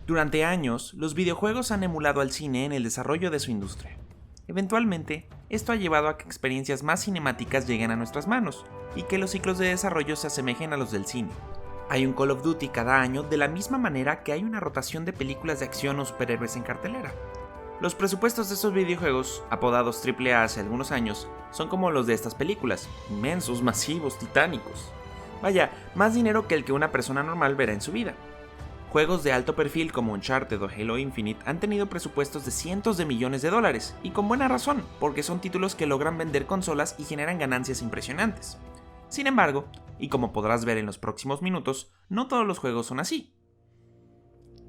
Durante años, los videojuegos han emulado al cine en el desarrollo de su industria. Eventualmente, esto ha llevado a que experiencias más cinemáticas lleguen a nuestras manos, y que los ciclos de desarrollo se asemejen a los del cine. Hay un Call of Duty cada año de la misma manera que hay una rotación de películas de acción o superhéroes en cartelera. Los presupuestos de estos videojuegos, apodados AAA hace algunos años, son como los de estas películas, inmensos, masivos, titánicos. Vaya, más dinero que el que una persona normal verá en su vida. Juegos de alto perfil como Uncharted o Halo Infinite han tenido presupuestos de cientos de millones de dólares, y con buena razón, porque son títulos que logran vender consolas y generan ganancias impresionantes. Sin embargo, y como podrás ver en los próximos minutos, no todos los juegos son así.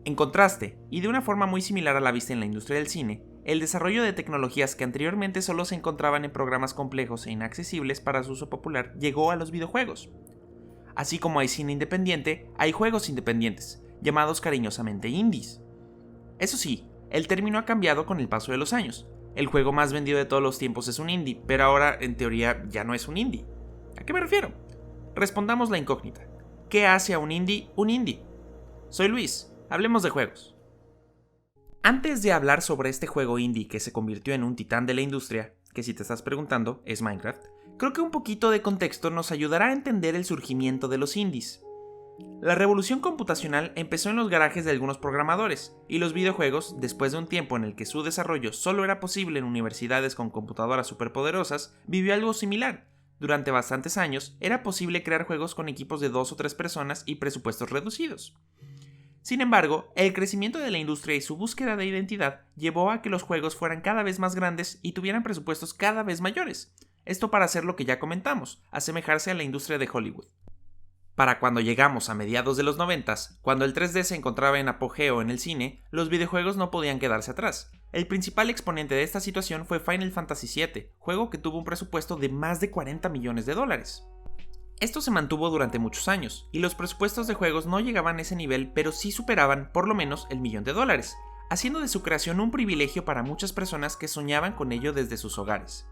En contraste, y de una forma muy similar a la vista en la industria del cine, el desarrollo de tecnologías que anteriormente solo se encontraban en programas complejos e inaccesibles para su uso popular llegó a los videojuegos. Así como hay cine independiente, hay juegos independientes, llamados cariñosamente indies. Eso sí, el término ha cambiado con el paso de los años. El juego más vendido de todos los tiempos es un indie, pero ahora en teoría ya no es un indie. ¿A qué me refiero? Respondamos la incógnita. ¿Qué hace a un indie un indie? Soy Luis, hablemos de juegos. Antes de hablar sobre este juego indie que se convirtió en un titán de la industria, que si te estás preguntando es Minecraft, creo que un poquito de contexto nos ayudará a entender el surgimiento de los indies. La revolución computacional empezó en los garajes de algunos programadores, y los videojuegos, después de un tiempo en el que su desarrollo solo era posible en universidades con computadoras superpoderosas, vivió algo similar. Durante bastantes años, era posible crear juegos con equipos de 2 o 3 personas y presupuestos reducidos. Sin embargo, el crecimiento de la industria y su búsqueda de identidad llevó a que los juegos fueran cada vez más grandes y tuvieran presupuestos cada vez mayores. Esto para hacer lo que ya comentamos, asemejarse a la industria de Hollywood. Para cuando llegamos a mediados de los 90s, cuando el 3D se encontraba en apogeo en el cine, los videojuegos no podían quedarse atrás. El principal exponente de esta situación fue Final Fantasy VII, juego que tuvo un presupuesto de más de 40 millones de dólares. Esto se mantuvo durante muchos años, y los presupuestos de juegos no llegaban a ese nivel, pero sí superaban por lo menos el $1.000.000, haciendo de su creación un privilegio para muchas personas que soñaban con ello desde sus hogares.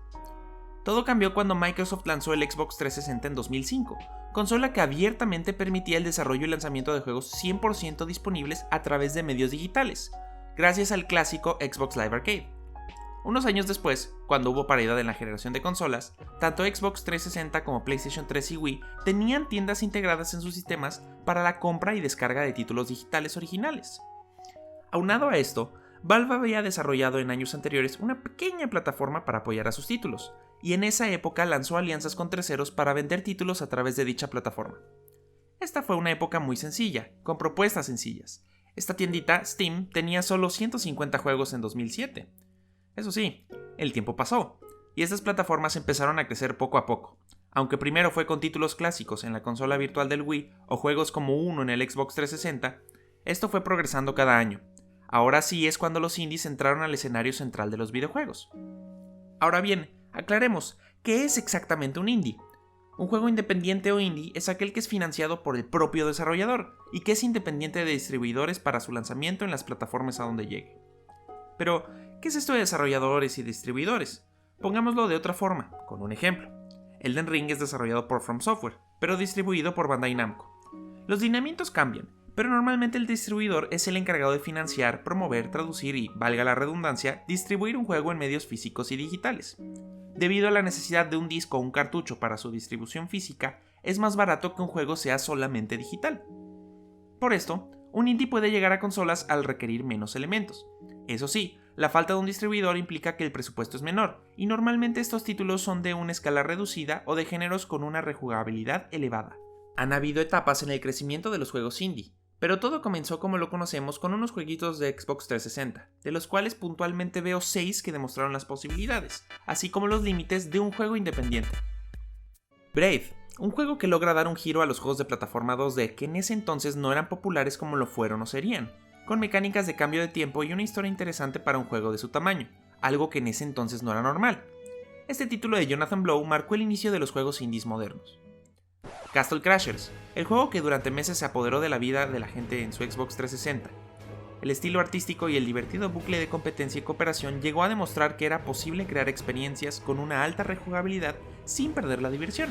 Todo cambió cuando Microsoft lanzó el Xbox 360 en 2005, consola que abiertamente permitía el desarrollo y lanzamiento de juegos 100% disponibles a través de medios digitales, gracias al clásico Xbox Live Arcade. Unos años después, cuando hubo paridad en la generación de consolas, tanto Xbox 360 como PlayStation 3 y Wii tenían tiendas integradas en sus sistemas para la compra y descarga de títulos digitales originales. Aunado a esto, Valve había desarrollado en años anteriores una pequeña plataforma para apoyar a sus títulos, y en esa época lanzó alianzas con terceros para vender títulos a través de dicha plataforma. Esta fue una época muy sencilla, con propuestas sencillas. Esta tiendita, Steam, tenía solo 150 juegos en 2007. Eso sí, el tiempo pasó, y estas plataformas empezaron a crecer poco a poco. Aunque primero fue con títulos clásicos en la consola virtual del Wii o juegos como uno en el Xbox 360, esto fue progresando cada año. Ahora sí es cuando los indies entraron al escenario central de los videojuegos. Ahora bien, aclaremos, ¿qué es exactamente un indie? Un juego independiente o indie es aquel que es financiado por el propio desarrollador y que es independiente de distribuidores para su lanzamiento en las plataformas a donde llegue. Pero, ¿qué es esto de desarrolladores y distribuidores? Pongámoslo de otra forma, con un ejemplo. Elden Ring es desarrollado por From Software, pero distribuido por Bandai Namco. Los lineamientos cambian, pero normalmente el distribuidor es el encargado de financiar, promover, traducir y, valga la redundancia, distribuir un juego en medios físicos y digitales. Debido a la necesidad de un disco o un cartucho para su distribución física, es más barato que un juego sea solamente digital. Por esto, un indie puede llegar a consolas al requerir menos elementos. Eso sí, la falta de un distribuidor implica que el presupuesto es menor, y normalmente estos títulos son de una escala reducida o de géneros con una rejugabilidad elevada. Han habido etapas en el crecimiento de los juegos indie, pero todo comenzó como lo conocemos con unos jueguitos de Xbox 360, de los cuales puntualmente veo 6 que demostraron las posibilidades, así como los límites de un juego independiente. Brave, un juego que logra dar un giro a los juegos de plataforma 2D que en ese entonces no eran populares como lo fueron o serían, con mecánicas de cambio de tiempo y una historia interesante para un juego de su tamaño, algo que en ese entonces no era normal. Este título de Jonathan Blow marcó el inicio de los juegos indies modernos. Castle Crashers, el juego que durante meses se apoderó de la vida de la gente en su Xbox 360. El estilo artístico y el divertido bucle de competencia y cooperación llegó a demostrar que era posible crear experiencias con una alta rejugabilidad sin perder la diversión.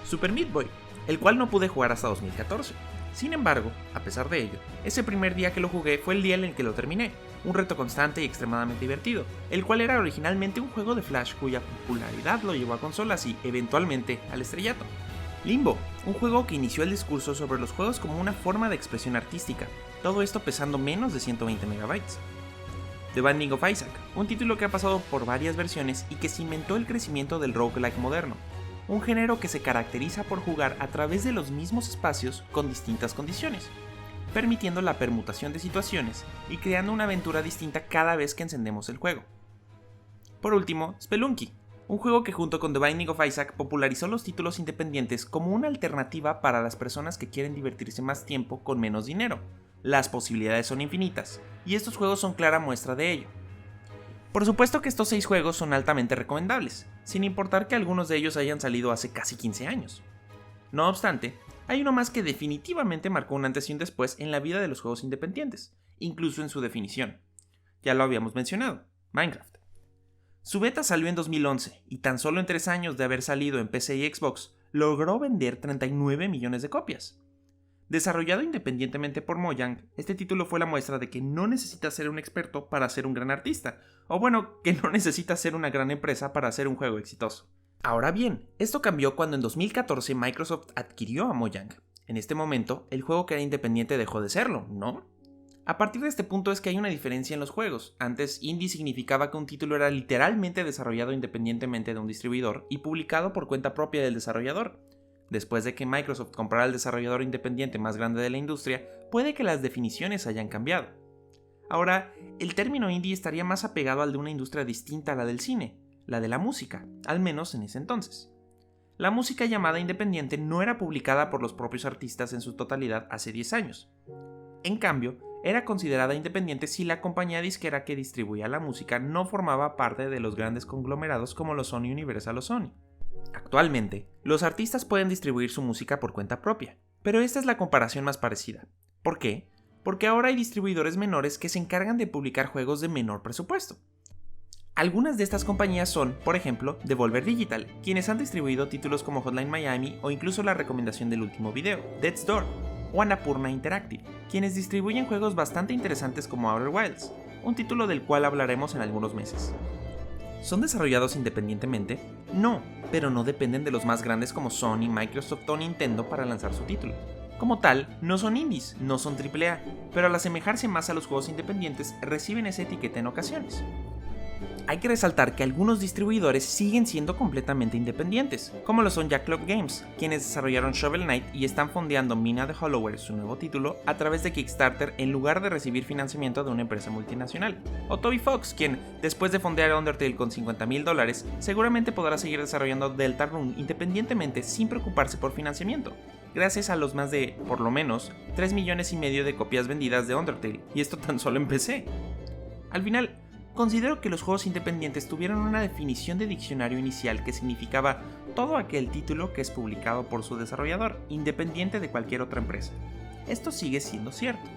Super Meat Boy, el cual no pude jugar hasta 2014. Sin embargo, a pesar de ello, ese primer día que lo jugué fue el día en el que lo terminé, un reto constante y extremadamente divertido, el cual era originalmente un juego de Flash cuya popularidad lo llevó a consolas y, eventualmente, al estrellato. Limbo, un juego que inició el discurso sobre los juegos como una forma de expresión artística, todo esto pesando menos de 120 MB. The Binding of Isaac, un título que ha pasado por varias versiones y que cimentó el crecimiento del roguelike moderno, un género que se caracteriza por jugar a través de los mismos espacios con distintas condiciones, permitiendo la permutación de situaciones y creando una aventura distinta cada vez que encendemos el juego. Por último, Spelunky, un juego que junto con The Binding of Isaac popularizó los títulos independientes como una alternativa para las personas que quieren divertirse más tiempo con menos dinero. Las posibilidades son infinitas, y estos juegos son clara muestra de ello. Por supuesto que estos 6 juegos son altamente recomendables, sin importar que algunos de ellos hayan salido hace casi 15 años. No obstante, hay uno más que definitivamente marcó un antes y un después en la vida de los juegos independientes, incluso en su definición. Ya lo habíamos mencionado, Minecraft. Su beta salió en 2011 y tan solo en 3 años de haber salido en PC y Xbox, logró vender 39 millones de copias. Desarrollado independientemente por Mojang, este título fue la muestra de que no necesitas ser un experto para ser un gran artista, o bueno, que no necesitas ser una gran empresa para hacer un juego exitoso. Ahora bien, esto cambió cuando en 2014 Microsoft adquirió a Mojang. En este momento, el juego que era independiente dejó de serlo, ¿no? A partir de este punto es que hay una diferencia en los juegos. Antes, indie significaba que un título era literalmente desarrollado independientemente de un distribuidor y publicado por cuenta propia del desarrollador. Después de que Microsoft comprara el desarrollador independiente más grande de la industria, puede que las definiciones hayan cambiado. Ahora, el término indie estaría más apegado al de una industria distinta a la del cine, la de la música, al menos en ese entonces. La música llamada independiente no era publicada por los propios artistas en su totalidad hace 10 años. En cambio, era considerada independiente si la compañía disquera que distribuía la música no formaba parte de los grandes conglomerados como lo son Universal o Sony. Actualmente, los artistas pueden distribuir su música por cuenta propia, pero esta es la comparación más parecida. ¿Por qué? Porque ahora hay distribuidores menores que se encargan de publicar juegos de menor presupuesto. Algunas de estas compañías son, por ejemplo, Devolver Digital, quienes han distribuido títulos como Hotline Miami o incluso la recomendación del último video, Death's Door, o Annapurna Interactive, quienes distribuyen juegos bastante interesantes como Outer Wilds, un título del cual hablaremos en algunos meses. ¿Son desarrollados independientemente? No, pero no dependen de los más grandes como Sony, Microsoft o Nintendo para lanzar su título. Como tal, no son indies, no son AAA, pero al asemejarse más a los juegos independientes reciben esa etiqueta en ocasiones. Hay que resaltar que algunos distribuidores siguen siendo completamente independientes, como lo son Jack Club Games, quienes desarrollaron Shovel Knight y están fondeando Mina the Hollower, su nuevo título, a través de Kickstarter en lugar de recibir financiamiento de una empresa multinacional. O Toby Fox, quien, después de fondear Undertale con $50,000, seguramente podrá seguir desarrollando Deltarune independientemente sin preocuparse por financiamiento, gracias a los más de, por lo menos, 3,5 millones de copias vendidas de Undertale, y esto tan solo en PC. Al final, considero que los juegos independientes tuvieron una definición de diccionario inicial que significaba todo aquel título que es publicado por su desarrollador, independiente de cualquier otra empresa. Esto sigue siendo cierto.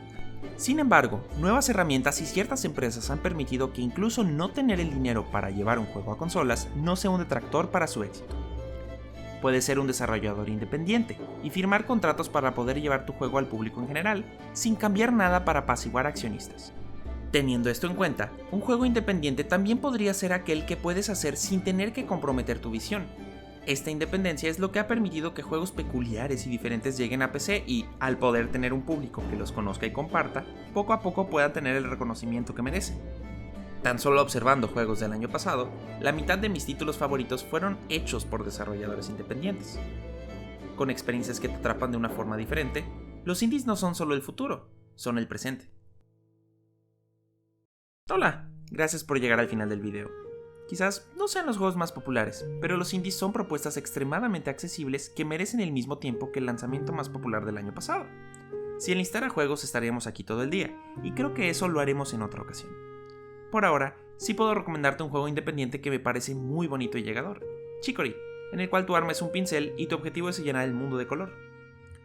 Sin embargo, nuevas herramientas y ciertas empresas han permitido que incluso no tener el dinero para llevar un juego a consolas no sea un detractor para su éxito. Puedes ser un desarrollador independiente y firmar contratos para poder llevar tu juego al público en general, sin cambiar nada para apaciguar accionistas. Teniendo esto en cuenta, un juego independiente también podría ser aquel que puedes hacer sin tener que comprometer tu visión. Esta independencia es lo que ha permitido que juegos peculiares y diferentes lleguen a PC y, al poder tener un público que los conozca y comparta, poco a poco puedan tener el reconocimiento que merecen. Tan solo observando juegos del año pasado, la mitad de mis títulos favoritos fueron hechos por desarrolladores independientes. Con experiencias que te atrapan de una forma diferente, los indies no son solo el futuro, son el presente. Hola, gracias por llegar al final del video. Quizás no sean los juegos más populares, pero los indies son propuestas extremadamente accesibles que merecen el mismo tiempo que el lanzamiento más popular del año pasado. Si enlistara juegos estaríamos aquí todo el día, y creo que eso lo haremos en otra ocasión. Por ahora, sí puedo recomendarte un juego independiente que me parece muy bonito y llegador, Chicory, en el cual tu arma es un pincel y tu objetivo es llenar el mundo de color.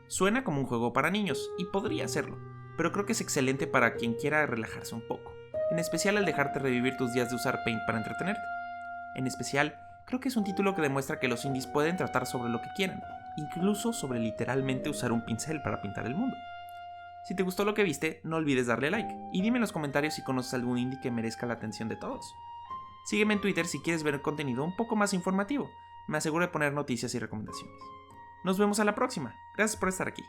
Suena como un juego para niños, y podría serlo, pero creo que es excelente para quien quiera relajarse un poco. En especial al dejarte revivir tus días de usar Paint para entretenerte. En especial, creo que es un título que demuestra que los indies pueden tratar sobre lo que quieran, incluso sobre literalmente usar un pincel para pintar el mundo. Si te gustó lo que viste, no olvides darle like y dime en los comentarios si conoces algún indie que merezca la atención de todos. Sígueme en Twitter si quieres ver contenido un poco más informativo. Me aseguro de poner noticias y recomendaciones. Nos vemos a la próxima. Gracias por estar aquí.